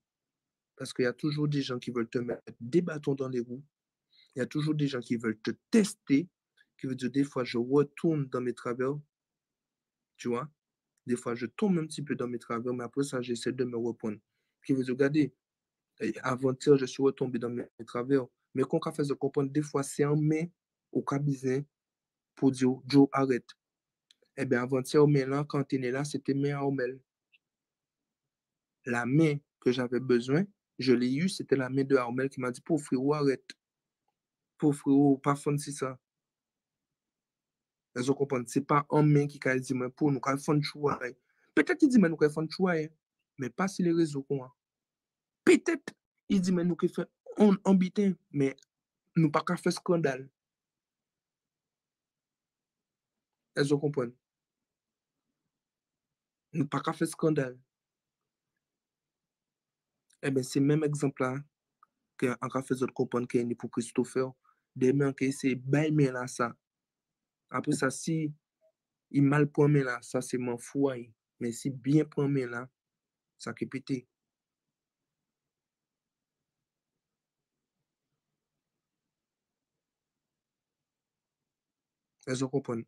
Parce qu'il y a toujours des gens qui veulent te mettre des bâtons dans les roues. Il y a toujours des gens qui veulent te tester. Qui veut dire, des fois, je retourne dans mes travers. Tu vois? Des fois, je tombe un petit peu dans mes travers, mais après ça, j'essaie de me reprendre. Qui veut dire, regardez, avant-hier, je suis retombé dans mes travers. Mais quand on fait de comprendre, des fois, c'est en main au cabinet pour dire, Joe, arrête. Eh bien, avant-hier, mais là, quand tu es là, c'était main à Omel. La main que j'avais besoin, je l'ai eue, c'était la main de Armel qui m'a dit, pauvre frérot, arrête. Pauvre frérot, pas fun c'est ça. Vous comprenez? C'est pas un main qui a dit, mais pour nous, quand fun choix. Peut-être qu'il dit, mais nous, quand fun choix, mais pas sur les réseaux, quoi. Peut-être, il dit, mais nous, qui fait en bitin, mais nous, pas qu'à faire scandale. Vous comprenez? Nous, pas qu'à faire scandale. Eh bien, c'est le même exemple-là qu'on a fait comprendre qu'il y a pour Christopher. Des mains qui essaient de bailler là, ça. Après ça, si il mal promet là, ça c'est mon foyer. Mais si bien promet là, ça peut péter. Vous comprenez?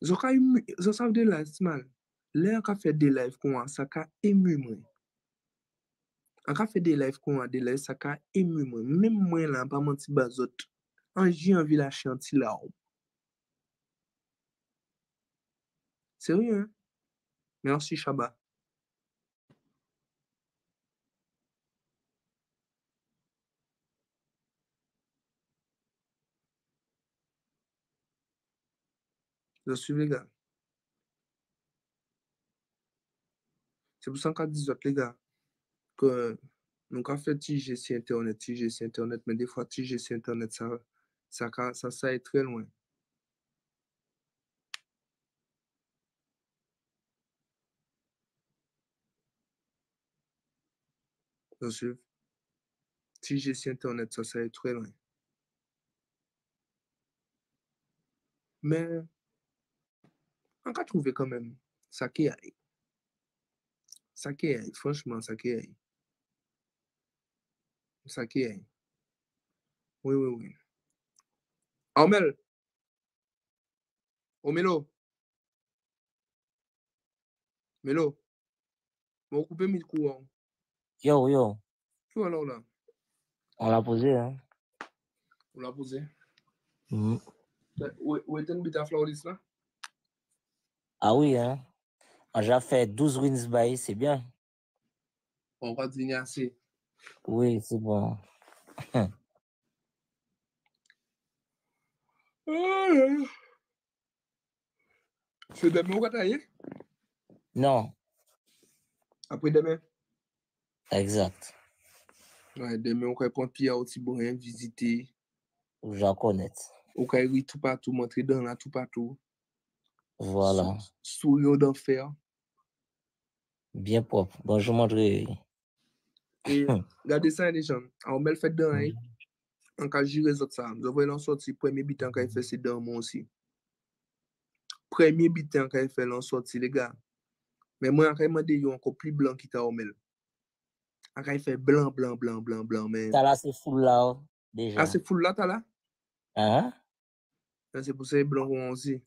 Vous savez de là, c'est mal. Là, on a fait des lives comme ça, ça a ému moi. On a fait des lives comme des lives, ça a ému moi. Même moi là, pas menti bazot. J'ai envie de lâcher un petit larme. Sérieux, hein? Merci, Chaba. Je suis les gars. C'est pour ça qu'on dit les gars que nous avons fait TGC Internet, mais des fois TGC Internet, ça est très loin. Je suis TGC Internet, ça est très loin. Mais On va trouver quand même. Ça qui est. Ça qui est. Franchement, ça qui est. Ça qui est. Oui, oui, oui. Armel. Oh, Melo. Melo. On va couper le micro. Yo, yo. Qui est là? On l'a posé, hein? On l'a posé. Mm. Où est une bite à Floris là? Ah oui, hein? On a fait 12 wins by, c'est bien. On va dire assez. Oui, c'est bon. C'est demain on va tailler? Non, Après demain? exact. Ouais, demain on va prendre Pierre au Tibourien, visiter. J'en connais. On va aller tout partout, montrer dans là, tout partout. Voilà. Sourire d'enfer. Bien propre. Bon, je montrerai. Et regardez ça, les gens. On met le fait dans là. On va gérer les autres ça. Nous avons sorti premier bitan quand il fait c'est dans moi aussi. Premier bitan quand il fait l'en sorti, les gars. Mais moi, on va demander encore plus blanc qui t'a omel. On va faire blanc, blanc, blanc, blanc, blanc, mais. T'as là, c'est full là, déjà. Ah, c'est full là, t'as là? Hein? C'est pour ça que blanc aussi.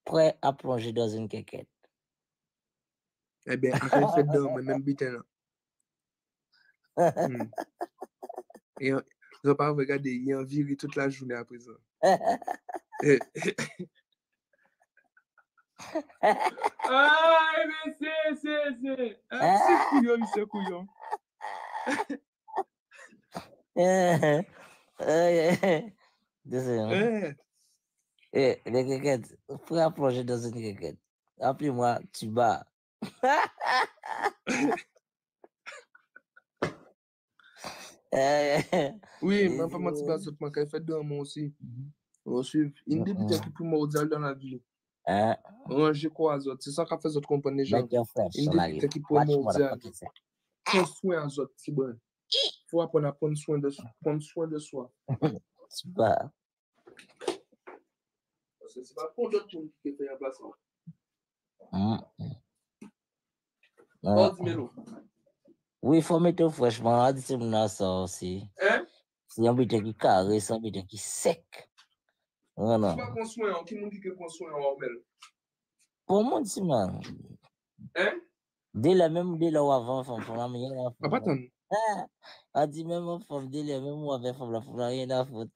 Prêt à plonger dans une quéquette. Eh bien, on va faire dans moi, même bitan là. Et ils n'ont pas regardé, ils ont viré toute la journée à présent. Ah, mais c'est. Ah, c'est couillon. Désolé. Les quéquettes, prêt à plonger dans une quéquette. Appelez-moi, tu bats. Oui, mais pas mentir, parce que moi, quand je fais dans moi aussi. On suit une des bêtises qui primordiales dans la vie. Ranger quoi aux autres. C'est ça qu'a fait autres comprendre les gens. Une des bêtises qui primordiales. Prends soin aux autres, c'est bon. Il faut apprendre à prendre soin de soi. Tu bats. C'est pas pour d'autres gens qui fait la place. Dis-moi. Oui, il faut mettre fraîchement. On dit c'est ça aussi. Hein? C'est un bêtise qui carré, c'est un bêtise qui sec. Voilà. Qui va prendre soin? Qui dit que prend soin en Ormel? Pour moi, c'est man. Hein? Dès la avant, femme, la meilleure. Pas attendre. On dit même femme, dès la même ou avec femme, la rien à foutre.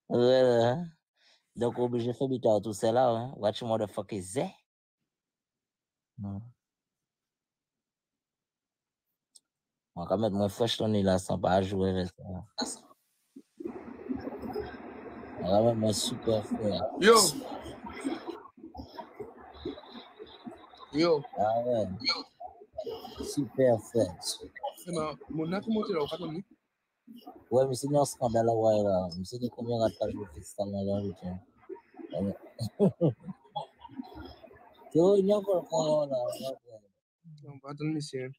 Voilà. Donc, obligé de faire bêtise tout ça là. Hein. Watch motherfucker Z. On va mettre mon fresh ton là sans pas jouer avec ça. On va mettre mon super frère. Yo! Yo! Ah ouais. Super frère. Mon nom, comment tu l'as fait? Ouais, mais c'est un scandale ouais là. Mais c'est combien de temps je fais ça dans le week-end. Il y a un volcan là. On va attendre, monsieur.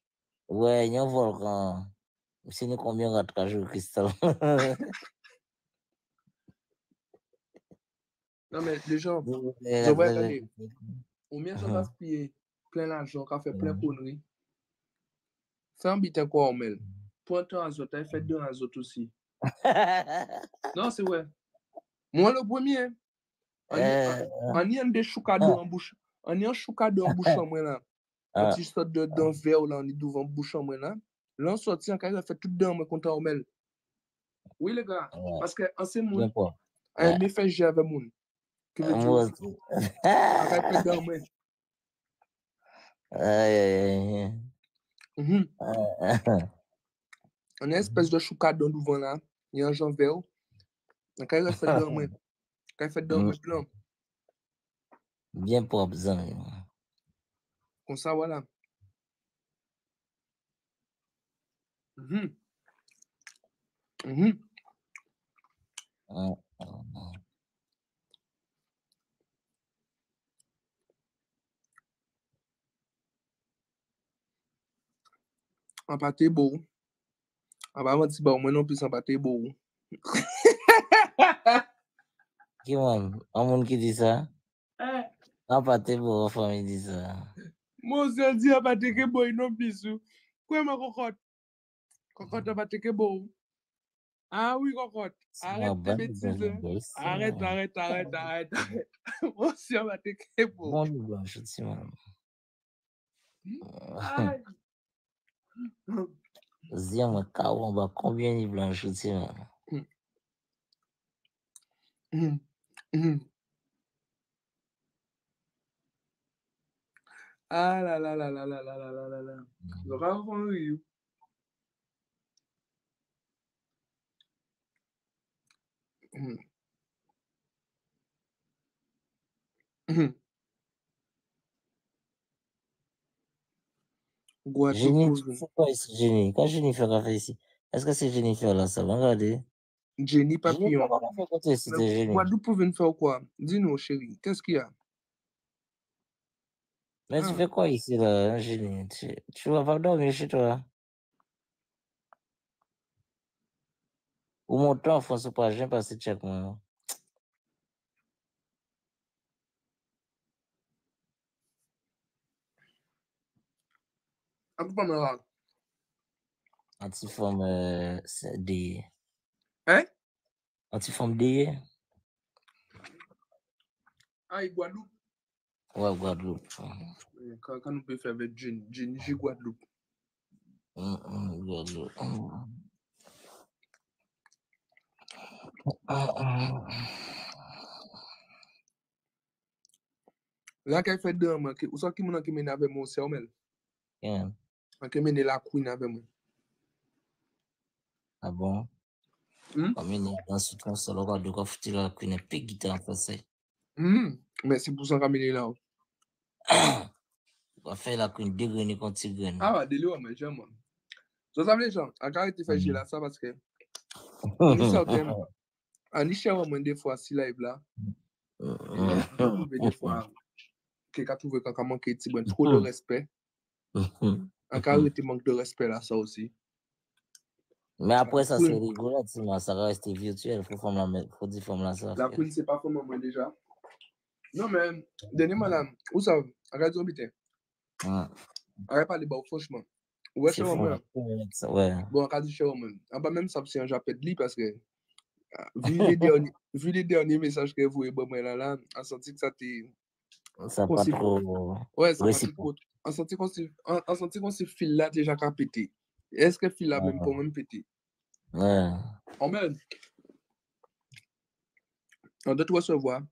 Ouais, il y a un volcan. C'est combien de temps je fais ça. Non, mais les gens, je vois regarder. Au mieux, je gaspille plein d'argent, qu'on fait plein de conneries. Fais un bitin quoi, on mêle. Prends ton azote, il fait deux azote aussi. Non, c'est vrai. Moi, le premier, on y a des choucades en bouche. On y a un choucade en bouche en moi là. Un petit sorte d'un verre là, on est devant bouche en moi là. Là, on sortit en carré, fait tout dedans, moi, contre on mêle. Oui, les gars, parce que en ce monde, un méfait j'ai avec moun. Que veut dire aussi? Arrête de dans moi. On a une espèce de choucade dans devant là. Il y a un genre vert. Quand il fait dans moi. Quand il fait dans moi plein. Bien propre, ça. Comme ça, voilà. Un pâté beau. On va mentir, moi non plus, un pâté beau. Qui un monde qui dit ça? Eh, Non, pas tes beaux famille dit ça. mon seul dit, pas te boy non bisou. Quoi, ma cocotte? Cocotte, pas te beau. Ah oui, cocotte. Arrête tes bêtises. Arrête. Mon seul, pas te beau. Bon, nous blanche, tu man. Aïe. Dis-moi, on va combien de blanche, tu man? Ah là là là là là là là là là là. Je raconte rire. Guadeloupe Jenny, pour tu fais quoi ici, Jenny? Quand Jennifer a fait ici, est-ce que c'est Jennifer là, ça va regarder? Jenny Jenny, Papillon. comment on fait quand tu es cité Jenny? Guadeloupe pour venir faire quoi? Dis-nous, chérie, qu'est-ce qu'il y a? Mais tu fais quoi ici là, Jenny? Tu vas pas dormir chez toi? Ou mon temps, François, pas, je viens passer check moi. Anti-forme Antiforme D. Hein? Antiforme D? Ah, Guadeloupe. Ouais, Guadeloupe. Quand nous pouvons faire avec Jenny, j'ai Guadeloupe. Guadeloupe. Là, qu'elle fait deux mois, où sont qui m'a qui mène avec moi aussi, Omel? Yeah. Qui mène la queen avec moi. Ah bon? Comme il est dans ce temps, ça l'aura de quoi foutre la queen et puis guitare en français. Mais c'est pour ça qu'elle mène là. On va faire la queen dégrainer contre Tigren. Ah, ouais, délire, mais j'aime. So, ça veut dire, Jean, à caractère fait là, ça parce que. On est certain. On est cher, des fois, si live là. Des fois, quelqu'un trouve qu'on manque trop de respect. En caractère manque de respect là, ça aussi. Mais après ça, c'est rigolo, ça va rester virtuel. Faut dire forme là ça. La queen, c'est pas comme moi déjà. Non, mais, dernièrement là, où ça? Arrête d'habiter. Arrête pas de bas, franchement. Ouais, c'est moi. Ouais. Bon, on a dit chez moi. On va même ça, c'est un japet de lit parce que, vu les derniers messages que vous avez là, on senti que ça t'est. Ça pas trop. Ouais, ça pas trop. On senti qu'on se fil là déjà qu'à péter. Est-ce que fil là même pour même péter? Ouais. On met. On doit recevoir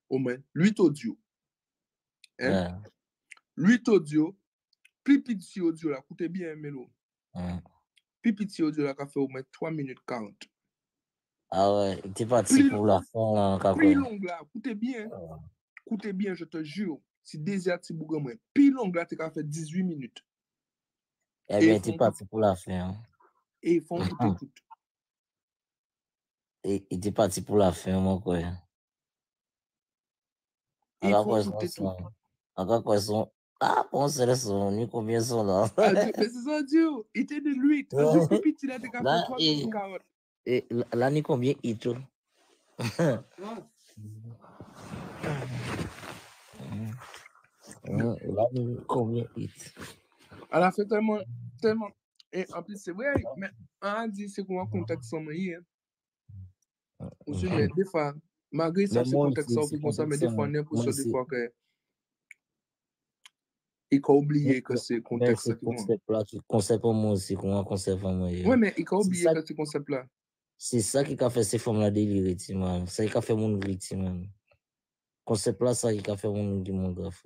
au moins 8 audio. Hein? 8 audio. Plus petit audio là, coûtez bien, Melo. Plus petit audio là, qui fait au moins 3 minutes 40. Ah ouais, t'es parti pour la fin. Plus long là, coûtez bien. Coûtez bien, je te jure. Si désir tu bouge moins, plus long là, tu as fait 18 minutes. Eh bien, t'es parti pour la fin. Et ils font tout. Et t'es parti pour la fin, mon quoi. Ils font tout. Encore quoi sont. Ah, bon, c'est le son, ni combien sont là. Mais c'est ça, Dieu. Il était de 8. Un plus petit là, tu as fait 3 minutes 40. Et là, ni combien il tout. Là, ni combien il. Elle a fait tellement. Et en plus, c'est vrai, mais on a dit c'est qu'on a contacté son mari. Aussi, mais des fois, malgré ça, c'est contacté ça, comme ça, mais des fois, on a l'impression des fois que. Il a oublié que c'est contexte. Concept pour moi aussi, comment concept pour moi. Oui, mais il a oublié que c'est concept là. C'est ça qui a fait ces formes là délire, man. Ça qui a fait mon grit, man. Concept là, ça qui a fait mon graphe.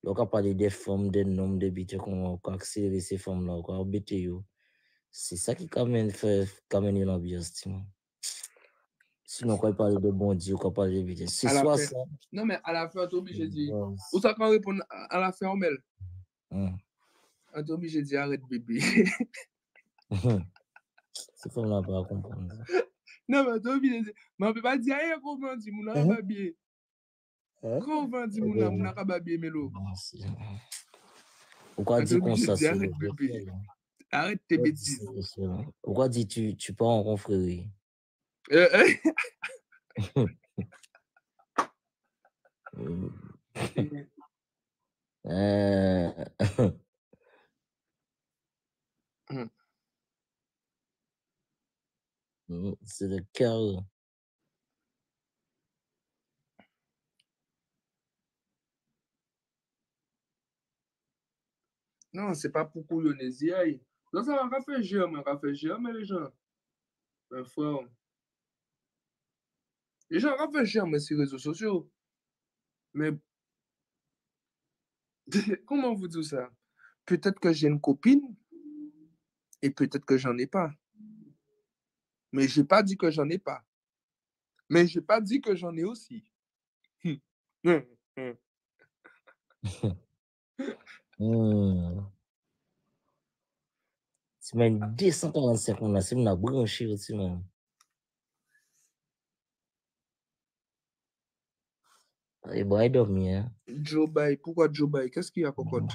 Donc, à parler des formes, des nombres, des bits, qu'on a accéléré ces formes là, qu'on a embêté. C'est ça qui a fait une ambiance, man. Sinon, quand il parle de bon Dieu, quand il parle de vitesse, c'est soit ça. Non, mais à la fin, tu es obligé de dire. Ou ça, quand on répond à la fin, on mêle. On est obligé de dire arrête, bébé. C'est comme là, pas comprendre. Non, mais tu es obligé de dire. Mais on ne peut pas dire, hey, comment dit, mon n'a pas bien. Comment dit, mon n'a pas bien, Mélo. Pourquoi dire qu'on s'assied? Arrête, bébé. Arrête tes bêtises. Pourquoi dis tu pars en confrérie? Et- Euh, Hmm. C'est le cœur. Non, c'est pas pour couillonner. Aïe. Non, ça va faire germe, les gens. Frère. Les gens vont faire germe sur les réseaux sociaux. Mais comment vous dire ça? Peut-être que j'ai une copine et peut-être que j'en ai pas. Mais j'ai pas dit que j'en ai pas. Mais j'ai pas dit que j'en ai aussi. Hmm. C'est même 245 on a, c'est une branché aussi, man. Et bon, il dormi, hein. Joe Biden, pourquoi Joe Biden? Qu'est-ce qu'il y a, cocotte?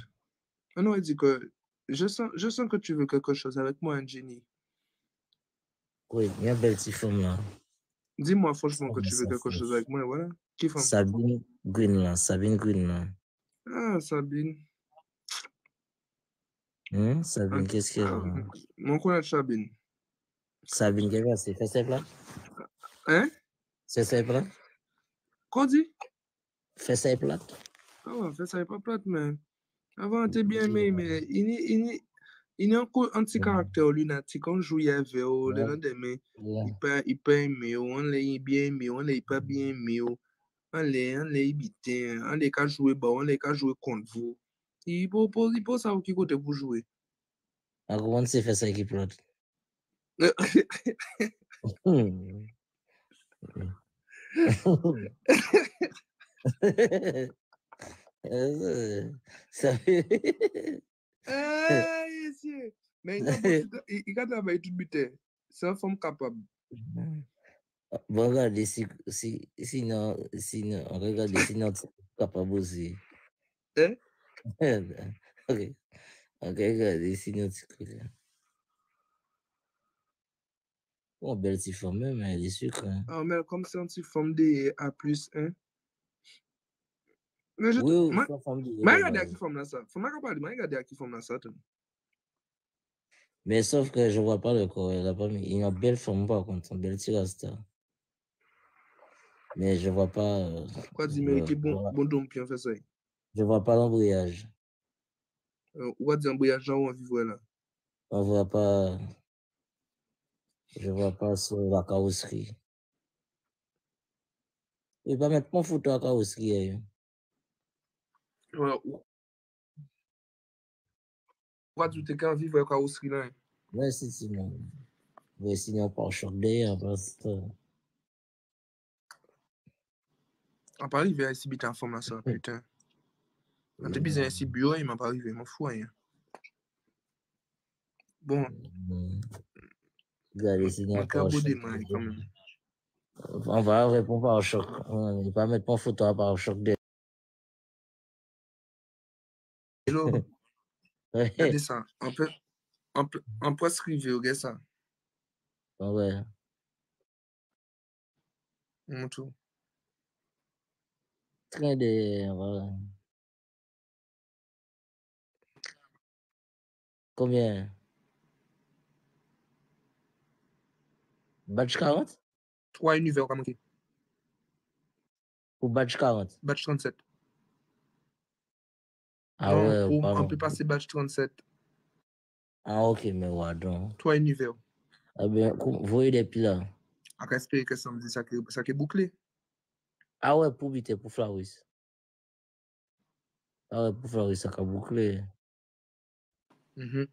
On aurait dit que je sens que tu veux quelque chose avec moi, Jenny. Oui, il y a une belle petite femme là. Dis-moi franchement que tu veux Ça quelque fait. chose avec moi, voilà. Qui femme? Sabine Green là, Sabine Green là. Ah, Sabine. Sabine, qu'est-ce qu'elle Ah, a? mon connaît Sabine. Sabine, qu'est-ce qu'elle a? C'est fait simple là? Hein? C'est simple là? Quoi dit? Fait simple là? Ah ouais, en fait, ça n'est pas plate, mais avant, t'es bien aimé, mais il est encore anti-caractère lunatique. On joue avec le lendemain. Il peut aimer, on l'a bien aimé, on l'a pas bien aimé. On l'a évité, on l'a qu'à jouer, on l'a qu'à jouer contre vous. Il peut savoir qui côté pour jouer. Ah, comment c'est fait ça qui plante? Ça fait. Ah, yes, yes. Mais il a travaillé tout buté. C'est une femme capable. Bon, regardez, sinon, regardez, sinon, tu es capable aussi. Hein? Ok, ok, regardez, sinon, tu es. Oh, belle petite femme, même, elle est sucre. Hein. Ah, mais comme c'est une petite femme de A plus 1. Mais je. Oui, oui, Moi, c'est femme de moi, belle, regarde à qui ouais. femme là ça. Faut pas parler, moi, regarde à qui femme là ça. Mais sauf que je vois pas le corps, elle a pas mis. Il y a une belle femme, par contre, une belle tirasta. Mais je vois pas. Quoi dit, mérité bon don, puis on fait ça. Je vois pas l'embrayage. Ou va dire, voyage, genre, on vivre là. On voit pas. Je vois pas sur la carrosserie. Il va mettre mon photo à la carrosserie. Hein. Ou va dire, t'es qu'à vivre avec carrosserie là. Mais si, sinon. Mais sinon, par choc derrière, parce que. On pas arrivé à ici, bite en forme là ça, putain. On te besoin ici, bureau, il m'a pas arrivé, m'en fous rien. Bon, Regardez, sinon, mon cœur par choc. bodé, moi, quand même. On va répondre par choc. Il va mettre mon photo à par choc derrière. Hello, regardez Ouais. ça. On peut scriver, regarde ça. Ouais. Mon tout. Train de. Voilà. Combien? Batch 40? 3 univers, comment qui? Ou batch 40? Batch 37. Ah Non, ouais, on pardon. peut passer batch 37. Ah ok, mais ouais, donc. 3 univers. Ah bien, vous voyez des piles là. On va espérer que ça me dit ça qui est bouclé. Ah ouais, pour vite, pour Flawis. Ah ouais, pour Flawis, ça a bouclé. Mhm.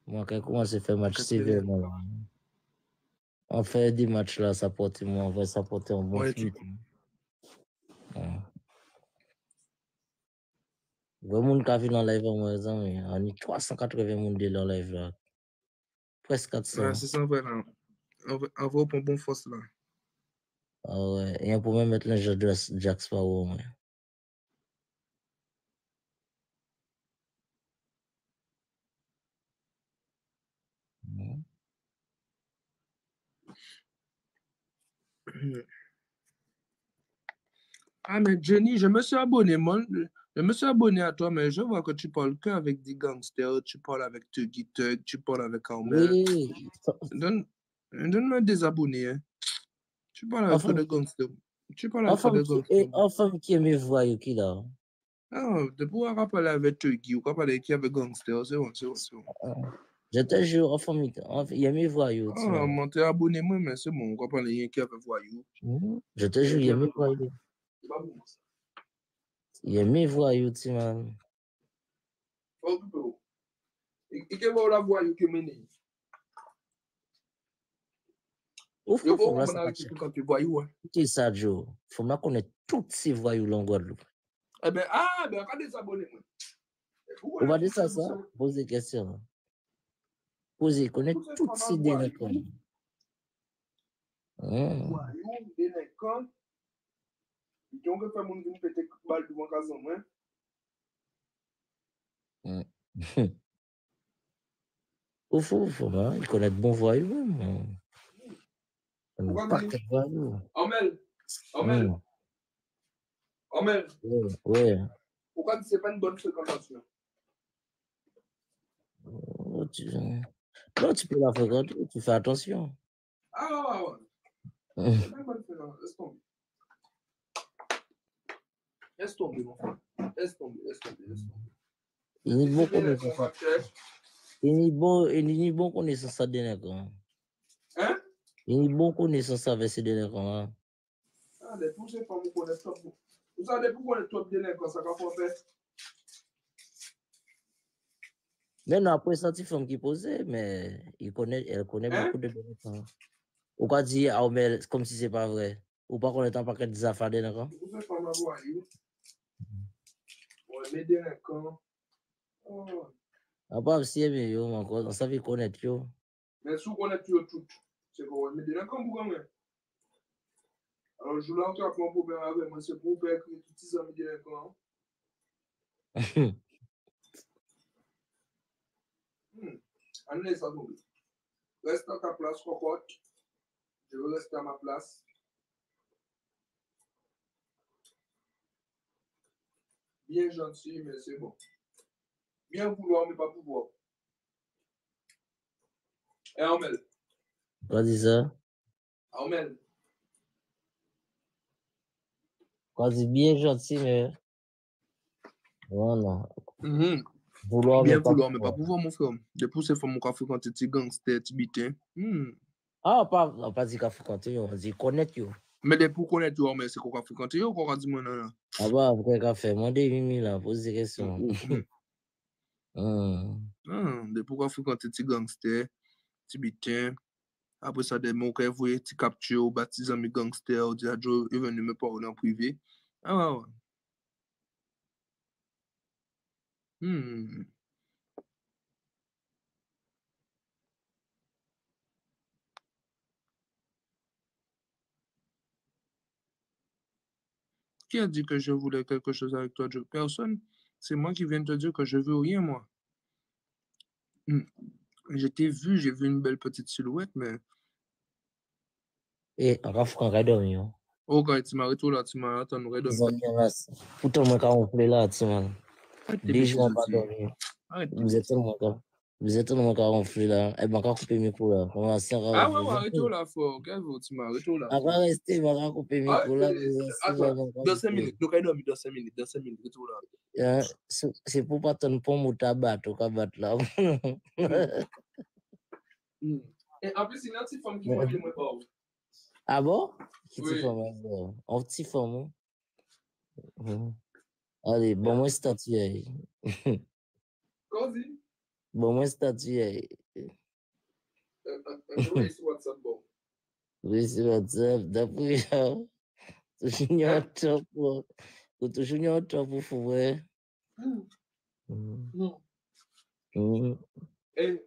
Moi, quand on commence à faire On match va espérer. sévèrement là. On fait des matchs là, ça porte, moi, on va s'apporter un bon Ouais, tu. flûte. Ouais. Le monde qui a vu dans live, moi, les amis, on est 380 monde dans live là. Presque Ouais, 400. c'est ça, voilà. On va pour bon force là. Ah ouais, et on peut même mettre le jeu de Jack Sparrow, ouais. Mhm. Ah, mais Jenny, je me suis abonné, je me suis abonné à toi, mais je vois que tu parles qu'avec des gangsters, tu parles avec Tuggy Tug, tu parles avec Armel. Oui, Donne-moi des abonnés, hein. Tu parles avec que enfin, des gangsters. Tu parles avec que des gangsters. enfin qui aime voyou qui là. Ah, de pouvoir parler avec Tuggy ou parler qui avec gangsters, c'est bon, c'est bon, c'est bon. Je te jure, enfin, il aime voyou, tu Ah, vois. moi, t'es abonné, moi, mais c'est bon, on va parler qui avec voyou. Je te jure, il aime voyou. C'est pas bon, ça. Il aime voyou, tu vois. Oh, tout peu. Et que va la voyou que mené? Ouf, Yo, faut bon, me la on a savoir. quand tu voyou, hein. Qui ça, Joe? Faut me la connaître toutes ces voyous là en Guadeloupe. Eh ben, ah, ben, regardez ça, abonné, moi. On va dire ça, poser des questions. Poser, connaître toutes ces délinquants. Voyou, délinquant. Ils ont fait mon venir péter balle devant cason, hein. Ouf, hein? Ils connaissent bon voyou, même. Pas que voyou. Amel, Amel, Amel. Ouais. Pourquoi c'est pas une bonne fréquentation? Non, tu peux la fréquenter, tu fais attention. Ah, ouais. C'est pas une bonne fréquentation. Laisse tomber. Laisse tomber, mon frère. Laisse tomber, laisse tomber, laisse tomber. Il n'y a bon connaissance. Il n'y a bon connaissance ça délinquant. Hein? Il n'y a bon connaissance avec ces délinquants. Ah, les poussées pas vous connaître top. Vous savez pourquoi les top délinquants, ça va faire? Maintenant, après ça, c'est femme qui posait, mais elle connaît beaucoup de délinquants. Ou quoi dire, ah, mais comme si c'est pas vrai. Ou pas qu'on est en paquet des affaires délinquants. Vous savez pas m'avoir eu. Ouais, les délinquants. Oh. Ah, pas si, mais yo, encore, on savait connaître yo. Mais si vous connaissez tout, c'est quoi? Mais délinquants, vous quand même. Alors, je l'entends avec mon problème avec moi, c'est pour faire que tous les amis délinquants. Allez, ça tombe. Reste à ta place, cocotte. Je veux rester à ma place. Bien gentil, mais c'est bon. Bien vouloir, mais pas pouvoir. Et Armel. Quoi dit ça? Armel. Quoi dit bien gentil, mais. Voilà. Vouloir, bien vouloir, mais pas pouvoir, mon frère. Depuis ces femmes qui ont fréquenté des gangsters, des bitin. Ah, on pas dit qu'à fréquenter, on dit connaître yo. Mais depuis connaître yo, mais c'est qu'on a fréquenté yo, qu'on a dit, non. Ah bah, après qu'a fait, moi, des mimi là, pose des questions. Depuis qu'on a fréquenté des gangsters, des bitin. Après ça, des mots qui voyaient, des captures, baptisés mes gangsters, des adjoints, ils venaient me parler en privé. Ah ouais. Qui a dit que je voulais quelque chose avec toi, Joe? Personne. C'est moi qui viens de te dire que je veux rien, moi. Je t'ai vu, j'ai vu une belle petite silhouette, mais. Et on va faire dormir. Oh, gars, tu m'as arrêté là, tu m'as attendu, Pourtant, moi, quand on fait là, tu vois. Des jours, pas dormir. Vous êtes tellement caronflé là. Eh ben, quand couper le micro là. Ah ouais, arrêtez là, fort. Tu m'as arrêté là. On va rester, on va couper le micro là. Dans 5 minutes, nous allons dormir dans 5 minutes, retour là. C'est pour pas ton pomme ou ta batte, ou ta batte là. Et en plus, il y a une petite femme qui m'a dit, moi, pas. Ah bon? Qui Oui. t'y forme? En petit forme. Allez, bon, moi, statue. Vas-y. Bon, moi, statue. Oui, sur WhatsApp, bon. Oui, sur WhatsApp. D'après, toujours un top pour faire. Eh,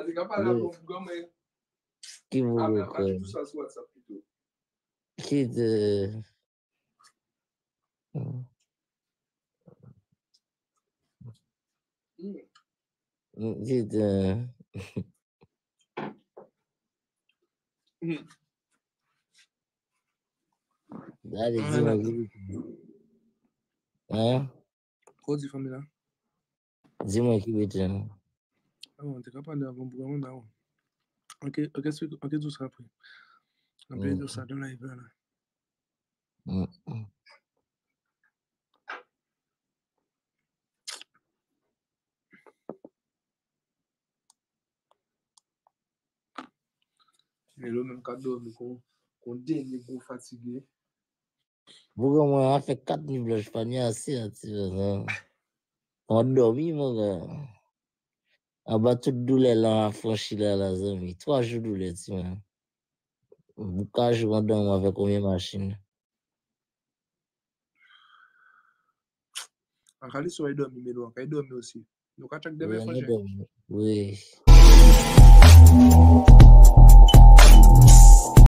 tu n'as pas la bonne gomme. Qui vous le croit? Tout ça sur WhatsApp plutôt. Qui de. Qui de. Allez, Ah, dis-moi là. qui vite. Hein? Quoi dit famille là? Dis-moi qui vite. Ah, on t'est capable d'avoir un programme là. Ok, tout ça après. On peut dire ça dans la live là. Mais là, même quand on dernier gros fatigué. Pourquoi moi, on a fait 4 nuits blanches, pas ni assez, tu vois. On dormi, mon gars. En bas, toute douleur là, on a franchi là, la zone. 3 jours de douleur, tu vois. Beaucoup de jours, on dort avec combien de machines. En réalité, sur les dormi, mais nous, on dormi aussi. Nous, quand chaque demain, Oui.